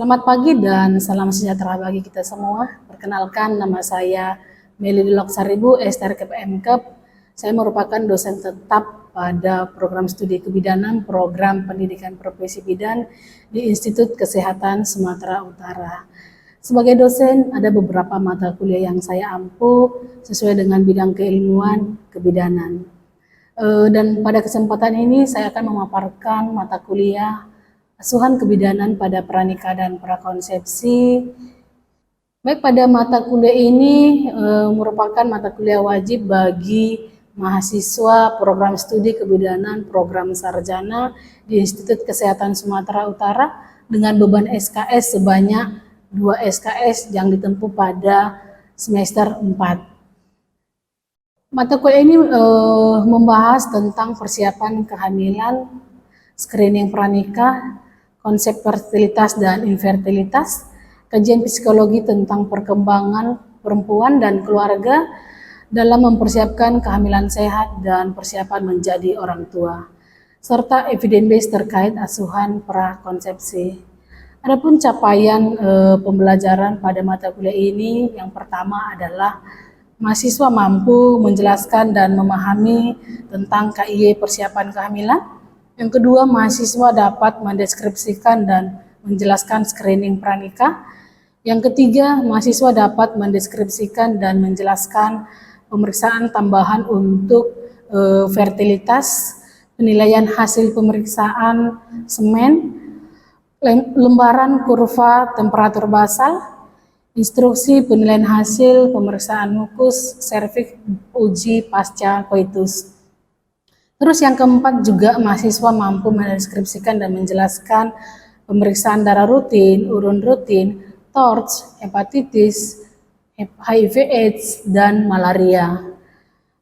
Selamat pagi dan salam sejahtera bagi kita semua. Perkenalkan, nama saya Meli Loksaribu, STRKPMKEP. Saya merupakan dosen tetap pada program studi kebidanan, program pendidikan profesi bidan di Institut Kesehatan Sumatera Utara. Sebagai dosen, ada beberapa mata kuliah yang saya ampu sesuai dengan bidang keilmuan kebidanan. Dan pada kesempatan ini saya akan memaparkan mata kuliah asuhan kebidanan pada pranikah dan prakonsepsi. Baik, pada mata kuliah ini merupakan mata kuliah wajib bagi mahasiswa program studi kebidanan program sarjana di Institut Kesehatan Sumatera Utara dengan beban SKS sebanyak 2 SKS yang ditempuh pada semester 4. Mata kuliah ini membahas tentang persiapan kehamilan, screening pranikah, konsep fertilitas dan infertilitas, kajian psikologi tentang perkembangan perempuan dan keluarga dalam mempersiapkan kehamilan sehat dan persiapan menjadi orang tua, serta evidence base terkait asuhan prakonsepsi. Adapun capaian pembelajaran pada mata kuliah ini, yang pertama adalah mahasiswa mampu menjelaskan dan memahami tentang KIY persiapan kehamilan. Yang kedua, mahasiswa dapat mendeskripsikan dan menjelaskan screening pranikah. Yang ketiga, mahasiswa dapat mendeskripsikan dan menjelaskan pemeriksaan tambahan untuk fertilitas, penilaian hasil pemeriksaan semen, lembaran kurva temperatur basal, instruksi penilaian hasil pemeriksaan mukus, serviks, uji pasca koitus. Terus yang keempat juga mahasiswa mampu mendeskripsikan dan menjelaskan pemeriksaan darah rutin, urun rutin, TORCH, hepatitis, HIV/AIDS, dan malaria.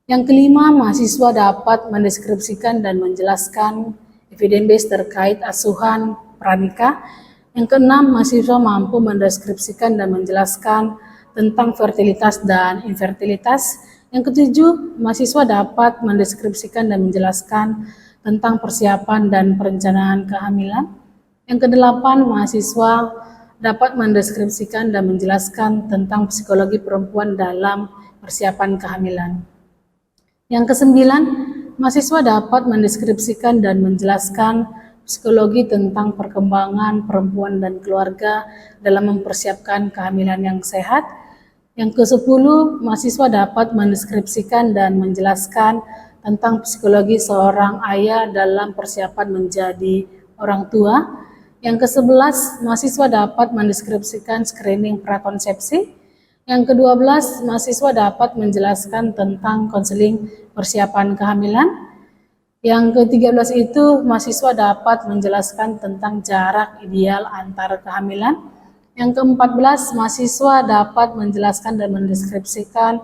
Yang kelima, mahasiswa dapat mendeskripsikan dan menjelaskan evidence base terkait asuhan pranikah. Yang keenam, mahasiswa mampu mendeskripsikan dan menjelaskan tentang fertilitas dan infertilitas. Yang ketujuh, mahasiswa dapat mendeskripsikan dan menjelaskan tentang persiapan dan perencanaan kehamilan. Yang kedelapan, mahasiswa dapat mendeskripsikan dan menjelaskan tentang psikologi perempuan dalam persiapan kehamilan. Yang kesembilan, mahasiswa dapat mendeskripsikan dan menjelaskan psikologi tentang perkembangan perempuan dan keluarga dalam mempersiapkan kehamilan yang sehat. Yang ke-10, mahasiswa dapat mendeskripsikan dan menjelaskan tentang psikologi seorang ayah dalam persiapan menjadi orang tua. Yang ke-11, mahasiswa dapat mendeskripsikan screening prakonsepsi. Yang ke-12, mahasiswa dapat menjelaskan tentang konseling persiapan kehamilan. Yang ke-13 itu, mahasiswa dapat menjelaskan tentang jarak ideal antar kehamilan. Yang ke-14, mahasiswa dapat menjelaskan dan mendeskripsikan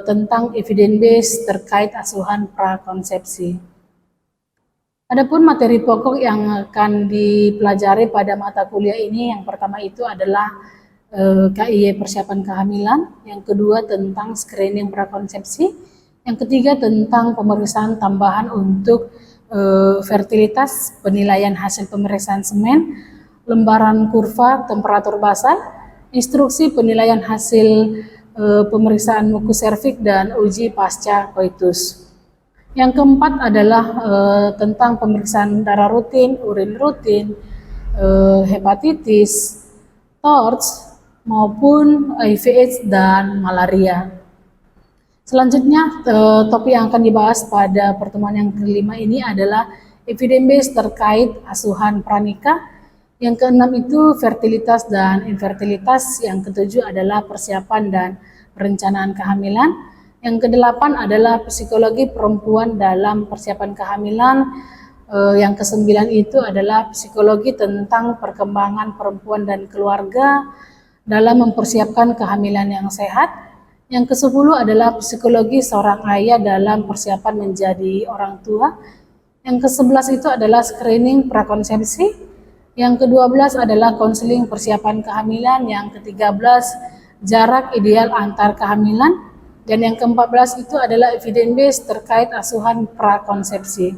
tentang evidence base terkait asuhan prakonsepsi. Adapun materi pokok yang akan dipelajari pada mata kuliah ini, yang pertama itu adalah KIY persiapan kehamilan, yang kedua tentang screening prakonsepsi, yang ketiga tentang pemeriksaan tambahan untuk fertilitas, penilaian hasil pemeriksaan semen, lembaran kurva temperatur basal, instruksi penilaian hasil pemeriksaan mukus serviks, dan uji pasca koitus. Yang keempat adalah tentang pemeriksaan darah rutin, urin rutin, hepatitis, TORCH, maupun HIV/AIDS dan malaria. Selanjutnya, topik yang akan dibahas pada pertemuan yang kelima ini adalah evidence base terkait asuhan pranikah. Yang keenam itu fertilitas dan infertilitas. Yang ketujuh adalah persiapan dan perencanaan kehamilan. Yang kedelapan adalah psikologi perempuan dalam persiapan kehamilan. Yang kesembilan itu adalah psikologi tentang perkembangan perempuan dan keluarga dalam mempersiapkan kehamilan yang sehat. Yang ke-10 adalah psikologi seorang ayah dalam persiapan menjadi orang tua. Yang ke-11 itu adalah screening prakonsepsi. Yang ke-12 adalah konseling persiapan kehamilan. Yang ke-13 jarak ideal antar kehamilan. Dan yang ke-14 itu adalah evidence base terkait asuhan prakonsepsi.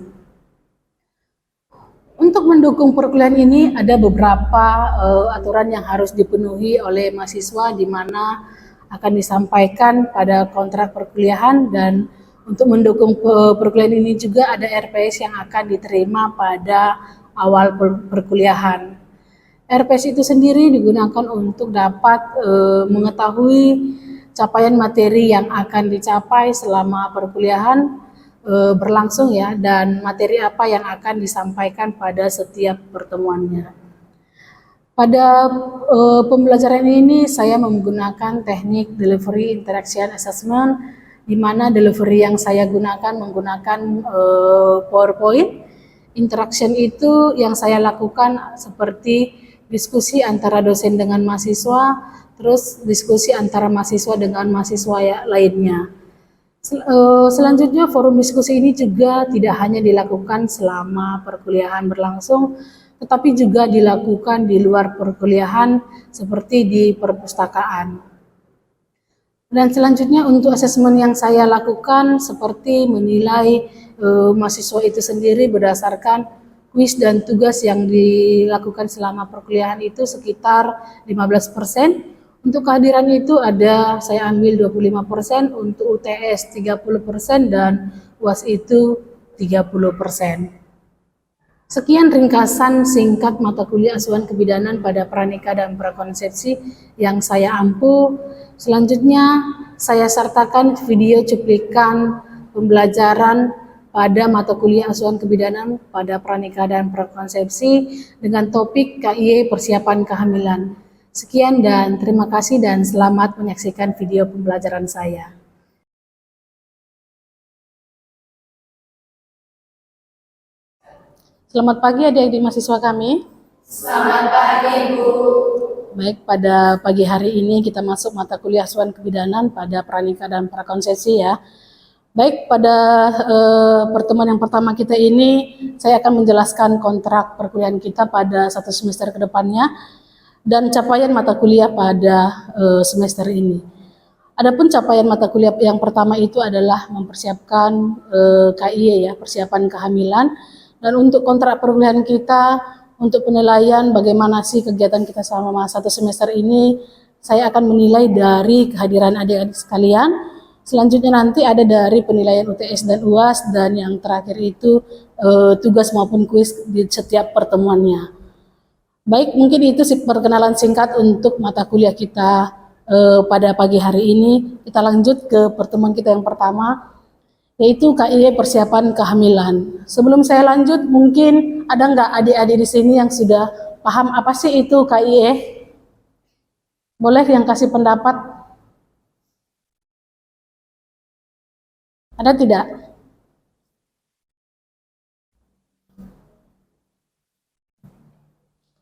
Untuk mendukung perkuliahan ini ada beberapa aturan yang harus dipenuhi oleh mahasiswa, di mana akan disampaikan pada kontrak perkuliahan, dan untuk mendukung perkuliahan ini juga ada RPS yang akan diterima pada awal perkuliahan. RPS itu sendiri digunakan untuk dapat mengetahui capaian materi yang akan dicapai selama perkuliahan berlangsung ya, dan materi apa yang akan disampaikan pada setiap pertemuannya. Pada pembelajaran ini saya menggunakan teknik delivery interaction assessment, di mana delivery yang saya gunakan menggunakan PowerPoint. Interaction itu yang saya lakukan seperti diskusi antara dosen dengan mahasiswa, terus diskusi antara mahasiswa dengan mahasiswa lainnya. Selanjutnya, forum diskusi ini juga tidak hanya dilakukan selama perkuliahan berlangsung, tetapi juga dilakukan di luar perkuliahan seperti di perpustakaan. Dan selanjutnya untuk asesmen yang saya lakukan seperti menilai mahasiswa itu sendiri berdasarkan kuis dan tugas yang dilakukan selama perkuliahan itu sekitar 15%. Untuk kehadiran itu ada saya ambil 25%, untuk UTS 30%, dan UAS itu 30%. Sekian ringkasan singkat mata kuliah asuhan kebidanan pada pranikah dan prakonsepsi yang saya ampu. Selanjutnya saya sertakan video cuplikan pembelajaran pada mata kuliah asuhan kebidanan pada pranikah dan prakonsepsi dengan topik KIE persiapan kehamilan. Sekian dan terima kasih, dan selamat menyaksikan video pembelajaran saya. Selamat pagi adik-adik mahasiswa kami. Selamat pagi, Bu. Baik, pada pagi hari ini kita masuk mata kuliah asuhan kebidanan pada pranikah dan prakonsepsi ya. Baik, pada pertemuan yang pertama kita ini saya akan menjelaskan kontrak perkuliahan kita pada 1 semester ke depannya dan capaian mata kuliah pada semester ini. Adapun capaian mata kuliah yang pertama itu adalah mempersiapkan KIE ya, persiapan kehamilan. Dan untuk kontrak perkuliahan kita, untuk penilaian bagaimana sih kegiatan kita selama 1 semester ini, saya akan menilai dari kehadiran adik-adik sekalian. Selanjutnya nanti ada dari penilaian UTS dan UAS, dan yang terakhir itu tugas maupun kuis di setiap pertemuannya. Baik, mungkin itu perkenalan singkat untuk mata kuliah kita pada pagi hari ini. Kita lanjut ke pertemuan kita yang pertama, yaitu KIE persiapan kehamilan. Sebelum saya lanjut, mungkin ada nggak adik-adik di sini yang sudah paham apa sih itu KIE? Boleh yang kasih pendapat? Ada tidak?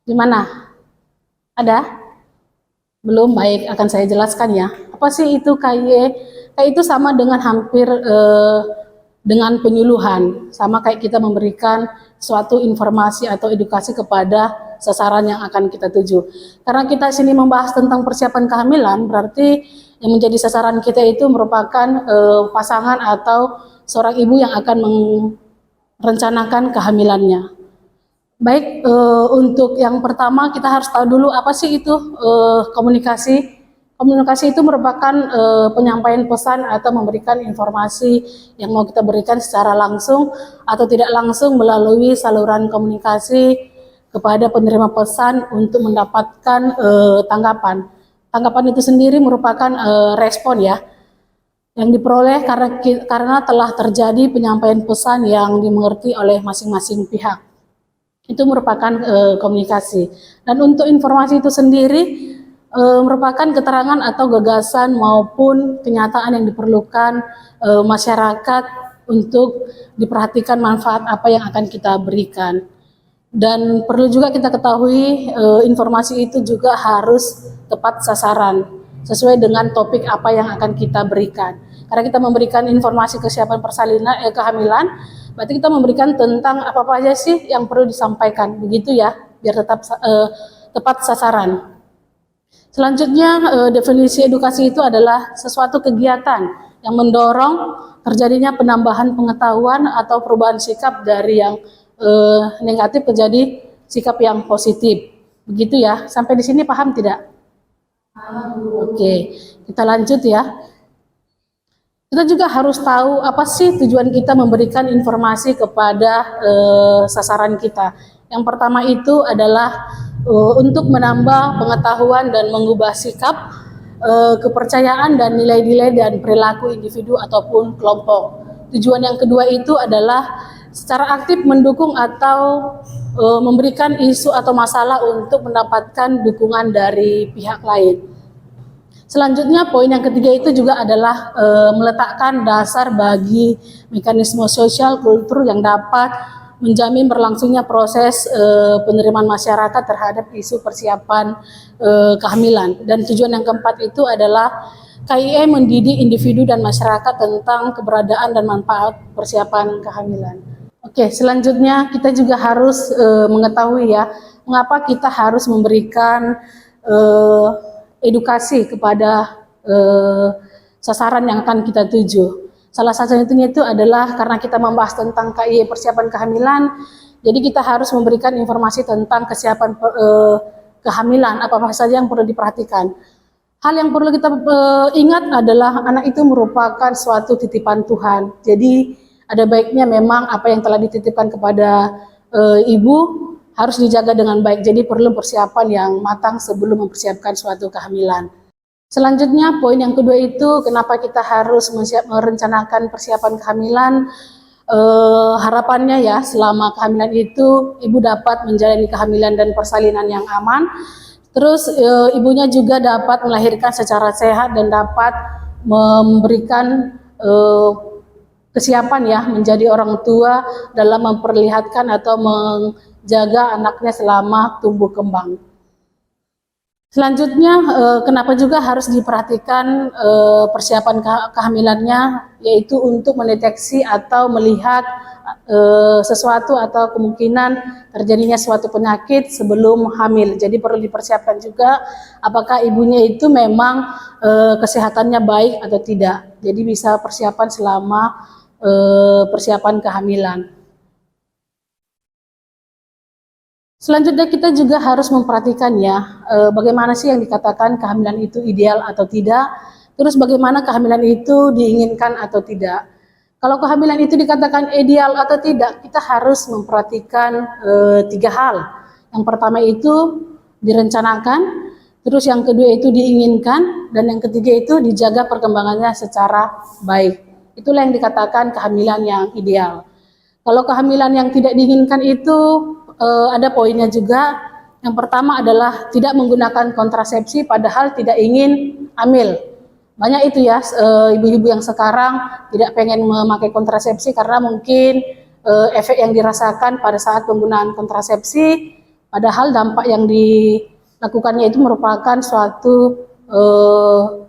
Gimana? Ada? Belum? Baik, akan saya jelaskan ya. Apa sih itu KIE? KIE itu sama dengan hampir dengan penyuluhan, sama kayak kita memberikan suatu informasi atau edukasi kepada sasaran yang akan kita tuju. Karena kita sini membahas tentang persiapan kehamilan, berarti yang menjadi sasaran kita itu merupakan pasangan atau seorang ibu yang akan merencanakan kehamilannya. Baik, untuk yang pertama kita harus tahu dulu apa sih itu komunikasi. Komunikasi itu merupakan penyampaian pesan atau memberikan informasi yang mau kita berikan secara langsung atau tidak langsung melalui saluran komunikasi kepada penerima pesan untuk mendapatkan tanggapan. Tanggapan itu sendiri merupakan respon ya, yang diperoleh karena telah terjadi penyampaian pesan yang dimengerti oleh masing-masing pihak. Itu merupakan komunikasi. Dan untuk informasi itu sendiri merupakan keterangan atau gagasan maupun kenyataan yang diperlukan masyarakat untuk diperhatikan manfaat apa yang akan kita berikan. Dan perlu juga kita ketahui informasi itu juga harus tepat sasaran sesuai dengan topik apa yang akan kita berikan. Karena kita memberikan informasi kesiapan persalinan kehamilan, berarti kita memberikan tentang apa-apa aja sih yang perlu disampaikan, begitu ya, biar tetap tepat sasaran. Selanjutnya, definisi edukasi itu adalah sesuatu kegiatan yang mendorong terjadinya penambahan pengetahuan atau perubahan sikap dari yang negatif menjadi sikap yang positif. Begitu ya. Sampai di sini paham tidak? Oke, kita lanjut ya. Kita juga harus tahu apa sih tujuan kita memberikan informasi kepada sasaran kita. Yang pertama itu adalah untuk menambah pengetahuan dan mengubah sikap, kepercayaan dan nilai-nilai dan perilaku individu ataupun kelompok. Tujuan yang kedua itu adalah secara aktif mendukung atau memberikan isu atau masalah untuk mendapatkan dukungan dari pihak lain. Selanjutnya poin yang ketiga itu juga adalah meletakkan dasar bagi mekanisme sosial kultur yang dapat menjamin berlangsungnya proses penerimaan masyarakat terhadap isu persiapan kehamilan. Dan tujuan yang keempat itu adalah KIE mendidik individu dan masyarakat tentang keberadaan dan manfaat persiapan kehamilan. Oke, selanjutnya kita juga harus mengetahui ya, mengapa kita harus memberikan edukasi kepada sasaran yang akan kita tuju. Salah satunya itu adalah karena kita membahas tentang KIE persiapan kehamilan, jadi kita harus memberikan informasi tentang kesiapan kehamilan, apa saja yang perlu diperhatikan. Hal yang perlu kita ingat adalah anak itu merupakan suatu titipan Tuhan. Jadi ada baiknya memang apa yang telah dititipkan kepada ibu harus dijaga dengan baik, jadi perlu persiapan yang matang sebelum mempersiapkan suatu kehamilan. Selanjutnya, poin yang kedua itu kenapa kita harus merencanakan persiapan kehamilan. Harapannya ya, selama kehamilan itu ibu dapat menjalani kehamilan dan persalinan yang aman. Terus ibunya juga dapat melahirkan secara sehat dan dapat memberikan kesiapan ya menjadi orang tua dalam memperlihatkan atau menjaga anaknya selama tumbuh kembang. Selanjutnya, kenapa juga harus diperhatikan persiapan kehamilannya, yaitu untuk mendeteksi atau melihat sesuatu atau kemungkinan terjadinya suatu penyakit sebelum hamil. Jadi perlu dipersiapkan juga apakah ibunya itu memang kesehatannya baik atau tidak. Jadi bisa persiapan selama persiapan kehamilan. Selanjutnya kita juga harus memperhatikan ya, bagaimana sih yang dikatakan kehamilan itu ideal atau tidak, terus bagaimana kehamilan itu diinginkan atau tidak. Kalau kehamilan itu dikatakan ideal atau tidak, kita harus memperhatikan 3 hal. Yang pertama itu direncanakan, terus yang kedua itu diinginkan, dan yang ketiga itu dijaga perkembangannya secara baik. Itulah yang dikatakan kehamilan yang ideal. Kalau kehamilan yang tidak diinginkan itu ada poinnya juga. Yang pertama adalah tidak menggunakan kontrasepsi padahal tidak ingin hamil. Banyak itu ya ibu-ibu yang sekarang tidak pengen memakai kontrasepsi karena mungkin efek yang dirasakan pada saat penggunaan kontrasepsi, padahal dampak yang dilakukannya itu merupakan suatu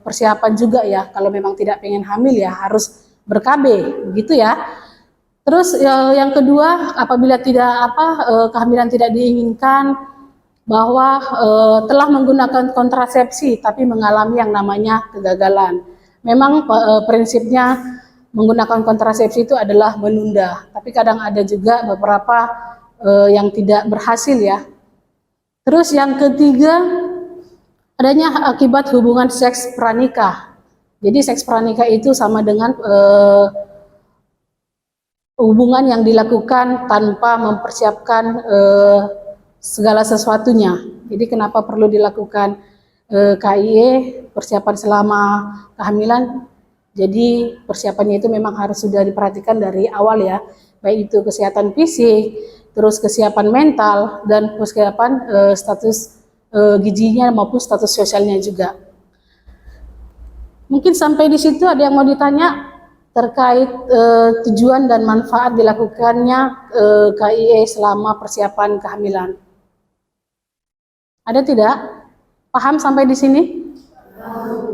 persiapan juga ya. Kalau memang tidak pengen hamil ya harus ber-KB, begitu ya. Terus yang kedua, apabila kehamilan tidak diinginkan, bahwa telah menggunakan kontrasepsi tapi mengalami yang namanya kegagalan. Memang prinsipnya menggunakan kontrasepsi itu adalah menunda, tapi kadang ada juga beberapa yang tidak berhasil ya. Terus yang ketiga, adanya akibat hubungan seks pranikah. Jadi seks pranikah itu sama dengan hubungan yang dilakukan tanpa mempersiapkan segala sesuatunya. Jadi kenapa perlu dilakukan KIE, persiapan selama kehamilan? Jadi persiapannya itu memang harus sudah diperhatikan dari awal ya, baik itu kesehatan fisik, terus kesiapan mental, dan kesiapan status gizinya maupun status sosialnya juga. Mungkin sampai di situ ada yang mau ditanya terkait tujuan dan manfaat dilakukannya KIE selama persiapan kehamilan. Ada tidak? Paham sampai di sini?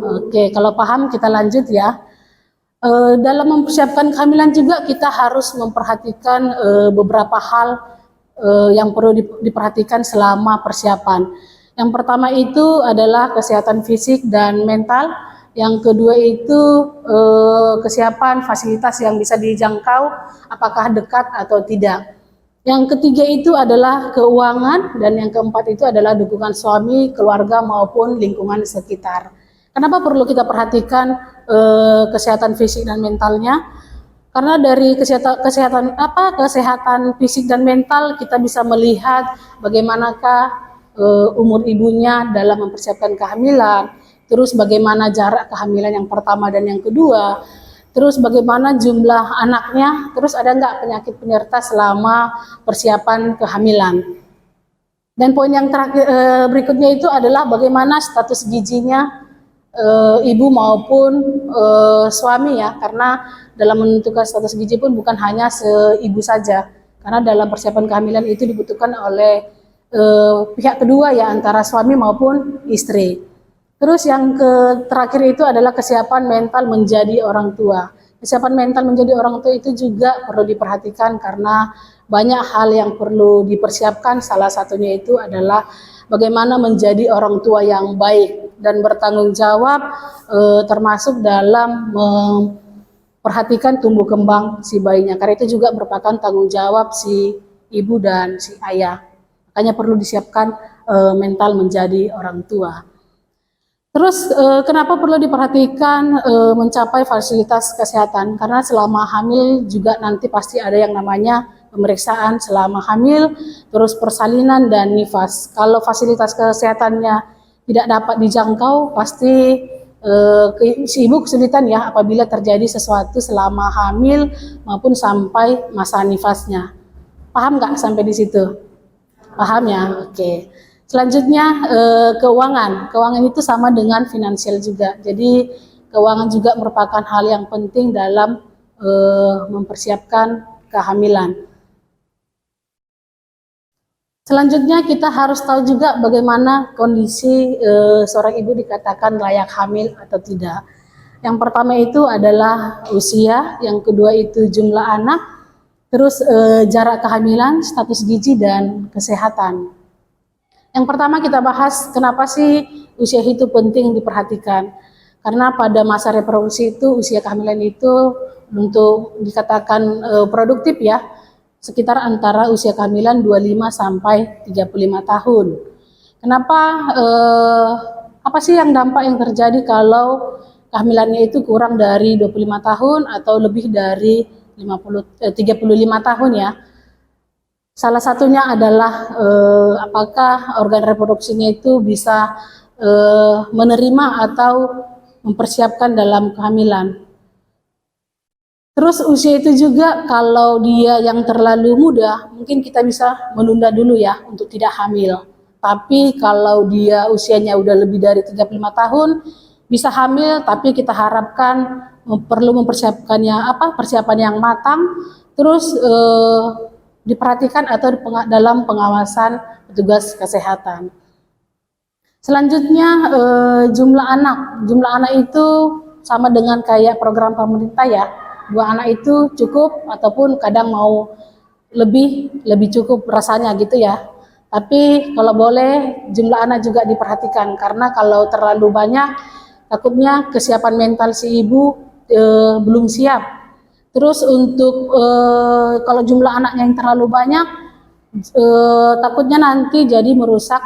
Oke, kalau paham kita lanjut ya. Dalam mempersiapkan kehamilan juga kita harus memperhatikan beberapa hal yang perlu diperhatikan selama persiapan. Yang pertama itu adalah kesehatan fisik dan mental. Yang kedua itu kesiapan fasilitas yang bisa dijangkau, apakah dekat atau tidak. Yang ketiga itu adalah keuangan, dan yang keempat itu adalah dukungan suami, keluarga maupun lingkungan sekitar. Kenapa perlu kita perhatikan kesehatan fisik dan mentalnya? Karena dari kesehatan fisik dan mental kita bisa melihat bagaimanakah umur ibunya dalam mempersiapkan kehamilan, terus bagaimana jarak kehamilan yang pertama dan yang kedua, terus bagaimana jumlah anaknya, terus ada nggak penyakit penyerta selama persiapan kehamilan. Dan poin yang terakhir berikutnya itu adalah bagaimana status gizinya ibu maupun suami ya, karena dalam menentukan status gizi pun bukan hanya seibu saja, karena dalam persiapan kehamilan itu dibutuhkan oleh pihak kedua ya, antara suami maupun istri. Terus yang terakhir itu adalah kesiapan mental menjadi orang tua. Kesiapan mental menjadi orang tua itu juga perlu diperhatikan karena banyak hal yang perlu dipersiapkan. Salah satunya itu adalah bagaimana menjadi orang tua yang baik dan bertanggung jawab, termasuk dalam memperhatikan tumbuh kembang si bayinya. Karena itu juga merupakan tanggung jawab si ibu dan si ayah. Makanya perlu disiapkan mental menjadi orang tua. Terus kenapa perlu diperhatikan mencapai fasilitas kesehatan? Karena selama hamil juga nanti pasti ada yang namanya pemeriksaan selama hamil, terus persalinan dan nifas. Kalau fasilitas kesehatannya tidak dapat dijangkau, pasti si ibu kesulitan ya apabila terjadi sesuatu selama hamil maupun sampai masa nifasnya. Paham nggak sampai di situ? Paham ya? Oke. Selanjutnya keuangan. Keuangan itu sama dengan finansial juga. Jadi keuangan juga merupakan hal yang penting dalam mempersiapkan kehamilan. Selanjutnya kita harus tahu juga bagaimana kondisi seorang ibu dikatakan layak hamil atau tidak. Yang pertama itu adalah usia, yang kedua itu jumlah anak, terus jarak kehamilan, status gizi, dan kesehatan. Yang pertama kita bahas kenapa sih usia itu penting diperhatikan. Karena pada masa reproduksi itu usia kehamilan itu untuk dikatakan produktif ya, sekitar antara usia kehamilan 25 sampai 35 tahun. Kenapa apa sih yang dampak yang terjadi kalau kehamilannya itu kurang dari 25 tahun atau lebih dari 35 tahun ya? Salah satunya adalah apakah organ reproduksinya itu bisa menerima atau mempersiapkan dalam kehamilan. Terus usia itu juga kalau dia yang terlalu muda, mungkin kita bisa menunda dulu ya untuk tidak hamil. Tapi kalau dia usianya udah lebih dari 35 tahun, bisa hamil, tapi kita harapkan perlu mempersiapkannya persiapan yang matang, terus diperhatikan atau dalam pengawasan petugas kesehatan. Selanjutnya jumlah anak. Jumlah anak itu sama dengan kayak program pemerintah ya. 2 anak itu cukup ataupun kadang mau lebih cukup rasanya gitu ya. Tapi kalau boleh jumlah anak juga diperhatikan karena kalau terlalu banyak takutnya kesiapan mental si ibu belum siap. Terus untuk kalau jumlah anaknya yang terlalu banyak, takutnya nanti jadi merusak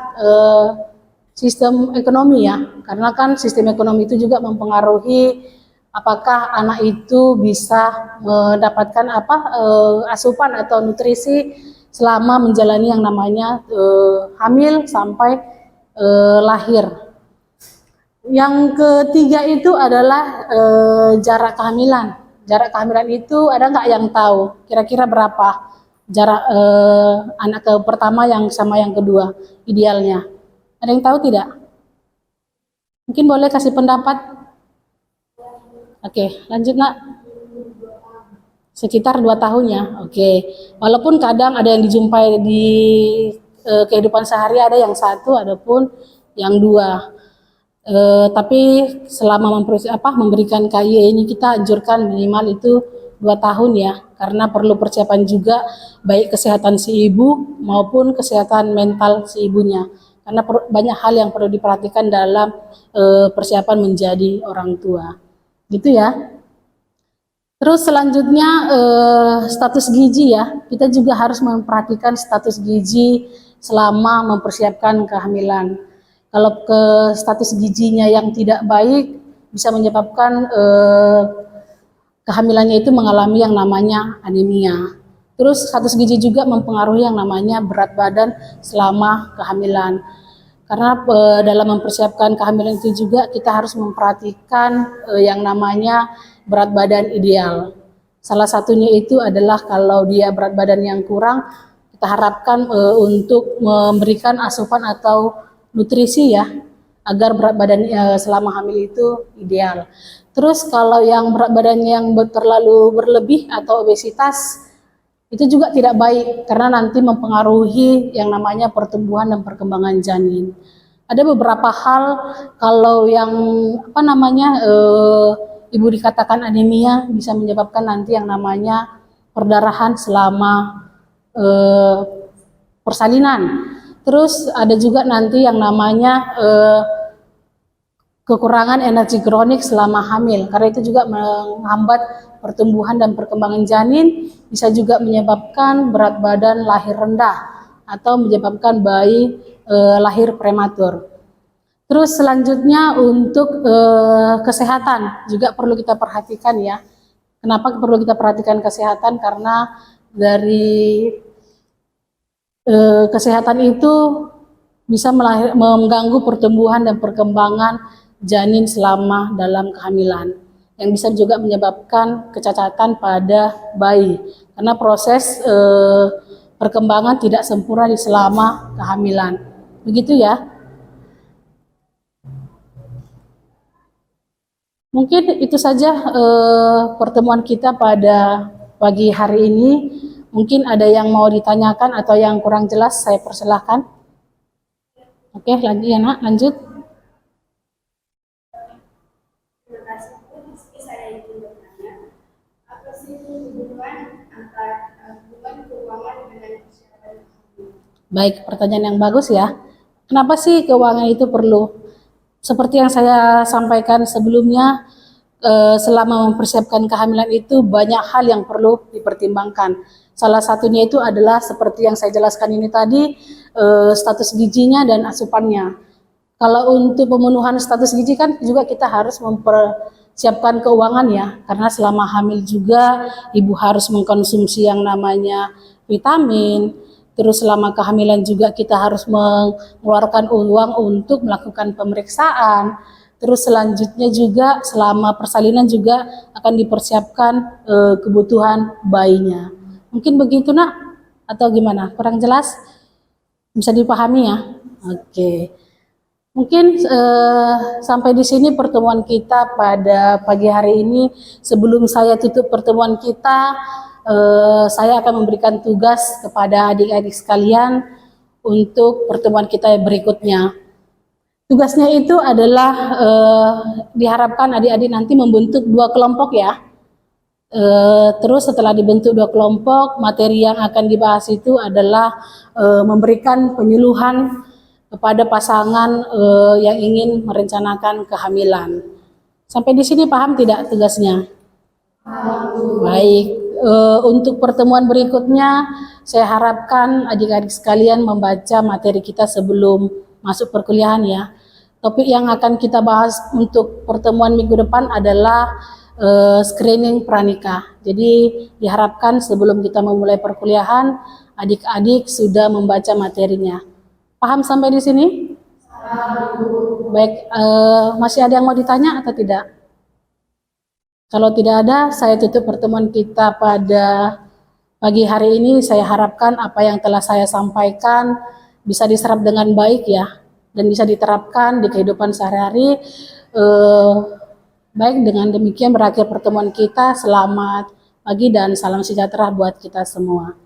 sistem ekonomi ya, karena kan sistem ekonomi itu juga mempengaruhi apakah anak itu bisa mendapatkan asupan atau nutrisi selama menjalani yang namanya hamil sampai lahir. Yang ketiga itu adalah jarak kehamilan. Jarak kehamilan itu ada nggak yang tahu? Kira-kira berapa jarak anak ke pertama yang sama yang kedua idealnya? Ada yang tahu tidak? Mungkin boleh kasih pendapat. Oke, lanjut nak. Sekitar 2 tahun ya. Oke. Walaupun kadang ada yang dijumpai di kehidupan sehari, ada yang 1, ada pun yang 2. Tapi selama memberikan KIE ini kita anjurkan minimal itu 2 tahun ya, karena perlu persiapan juga baik kesehatan si ibu maupun kesehatan mental si ibunya, karena banyak hal yang perlu diperhatikan dalam persiapan menjadi orang tua gitu ya. Terus selanjutnya status gizi ya, kita juga harus memperhatikan status gizi selama mempersiapkan kehamilan. Kalau ke status gizinya yang tidak baik bisa menyebabkan kehamilannya itu mengalami yang namanya anemia. Terus status gizi juga mempengaruhi yang namanya berat badan selama kehamilan. Karena dalam mempersiapkan kehamilan itu juga kita harus memperhatikan yang namanya berat badan ideal. Salah satunya itu adalah kalau dia berat badan yang kurang, kita harapkan untuk memberikan asupan atau nutrisi ya, agar berat badan selama hamil itu ideal. Terus kalau yang berat badan yang terlalu berlebih atau obesitas, itu juga tidak baik karena nanti mempengaruhi yang namanya pertumbuhan dan perkembangan janin. Ada beberapa hal kalau yang ibu dikatakan anemia bisa menyebabkan nanti yang namanya perdarahan selama persalinan. Terus ada juga nanti yang namanya kekurangan energi kronik selama hamil, karena itu juga menghambat pertumbuhan dan perkembangan janin, bisa juga menyebabkan berat badan lahir rendah atau menyebabkan bayi lahir prematur. Terus selanjutnya untuk kesehatan juga perlu kita perhatikan ya. Kenapa perlu kita perhatikan kesehatan? Karena dari kesehatan itu bisa mengganggu pertumbuhan dan perkembangan janin selama dalam kehamilan, yang bisa juga menyebabkan kecacatan pada bayi karena proses perkembangan tidak sempurna di selama kehamilan. Begitu ya. Mungkin itu saja pertemuan kita pada pagi hari ini. Mungkin ada yang mau ditanyakan atau yang kurang jelas, saya persilahkan. Oke, lanjut ya nak, lanjut. Terima kasih Bu. Saya ingin bertanya, apa sih hubungan antara hubungan keuangan dengan persiapan hamil? Baik, pertanyaan yang bagus ya. Kenapa sih keuangan itu perlu? Seperti yang saya sampaikan sebelumnya, selama mempersiapkan kehamilan itu banyak hal yang perlu dipertimbangkan. Salah satunya itu adalah seperti yang saya jelaskan ini tadi, status gizinya dan asupannya. Kalau untuk pemenuhan status gizi kan juga kita harus mempersiapkan keuangan ya, karena selama hamil juga ibu harus mengkonsumsi yang namanya vitamin. Terus selama kehamilan juga kita harus mengeluarkan uang untuk melakukan pemeriksaan. Terus selanjutnya juga selama persalinan juga akan dipersiapkan kebutuhan bayinya. Mungkin begitu nak? Atau gimana? Kurang jelas? Bisa dipahami ya? Oke. Mungkin sampai di sini pertemuan kita pada pagi hari ini. Sebelum saya tutup pertemuan kita, saya akan memberikan tugas kepada adik-adik sekalian untuk pertemuan kita berikutnya. Tugasnya itu adalah diharapkan adik-adik nanti membentuk 2 kelompok ya. Terus setelah dibentuk 2 kelompok, materi yang akan dibahas itu adalah memberikan penyuluhan kepada pasangan yang ingin merencanakan kehamilan. Sampai di sini paham tidak tugasnya? Baik, untuk pertemuan berikutnya saya harapkan adik-adik sekalian membaca materi kita sebelum masuk perkuliahan ya. Topik yang akan kita bahas untuk pertemuan minggu depan adalah screening pranikah. Jadi diharapkan sebelum kita memulai perkuliahan, adik-adik sudah membaca materinya. Paham sampai di sini? Baik, masih ada yang mau ditanya atau tidak? Kalau tidak ada, saya tutup pertemuan kita pada pagi hari ini. Saya harapkan apa yang telah saya sampaikan bisa diserap dengan baik ya, dan bisa diterapkan di kehidupan sehari-hari. Baik, dengan demikian berakhir pertemuan kita. Selamat pagi dan salam sejahtera buat kita semua.